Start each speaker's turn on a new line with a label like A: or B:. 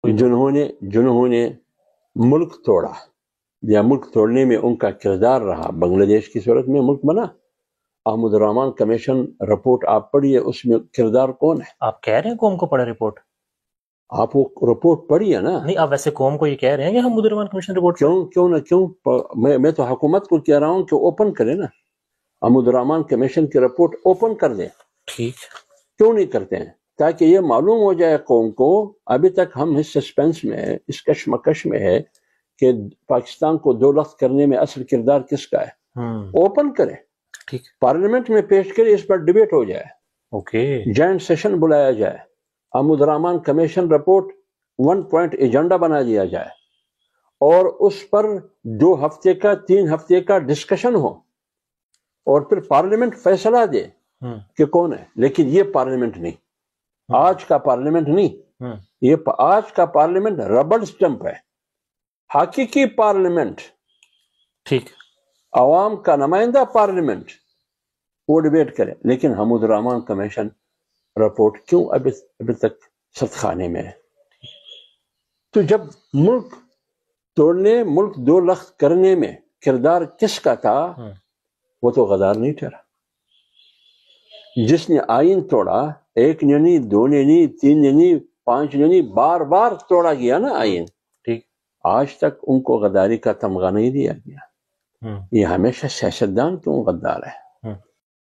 A: جنہوں نے ملک توڑا یا ملک توڑنے میں ان کا کردار رہا، بنگلہ دیش کی صورت میں ملک بنا۔ احمد الرحمان کمیشن رپورٹ آپ پڑھیے، اس میں کردار کون ہے؟
B: آپ کہہ رہے ہیں قوم کو پڑھے رپورٹ؟
A: آپ وہ رپورٹ پڑھیے نا۔
B: نہیں، آپ ویسے قوم کو یہ کہہ رہے ہیں کہ احمد الرحمان کمیشن رپورٹ
A: کیوں میں تو حکومت کو کہہ رہا ہوں کہ اوپن کرے نا، احمد الرحمان کمیشن کی رپورٹ اوپن کر دیں۔
B: ٹھیک،
A: کیوں نہیں کرتے ہیں؟ تاکہ یہ معلوم ہو جائے قوم کو۔ ابھی تک ہم اس سسپینس میں ہے، اس کشمکش میں ہے کہ پاکستان کو دو لخت کرنے میں اصل کردار کس کا ہے۔ اوپن کرے،
B: ٹھیک،
A: پارلیمنٹ میں پیش کرے، اس پر ڈیبیٹ ہو جائے،
B: اوکے،
A: جوائنٹ سیشن بلایا جائے، احمد الرحمان کمیشن رپورٹ 1 پوائنٹ ایجنڈا بنا دیا جائے اور اس پر 2 ہفتے کا 3 ہفتے کا ڈسکشن ہو اور پھر پارلیمنٹ فیصلہ دے کہ کون ہے۔ لیکن یہ پارلیمنٹ نہیں، آج کا پارلیمنٹ نہیں، یہ آج کا پارلیمنٹ ربڑ سٹمپ ہے۔ حقیقی پارلیمنٹ،
B: ٹھیک،
A: عوام کا نمائندہ پارلیمنٹ، وہ ڈیبیٹ کرے۔ لیکن حمود الرحمان کمیشن رپورٹ کیوں ابھی تک سخت خانے میں ہے؟ تو جب ملک توڑنے، ملک دو لخت کرنے میں کردار کس کا تھا، وہ تو غدار نہیں ٹھہرا۔ جس نے آئین توڑا، 1 نے نہیں، 2 نے نہیں، 3 نے نہیں، 5 نے نہیں، بار بار توڑا گیا نا آئین۔
B: ٹھیک،
A: آج تک ان کو غداری کا تمغہ نہیں دیا گیا۔ یہ ہمیشہ سیاستدان کیوں غدار ہے؟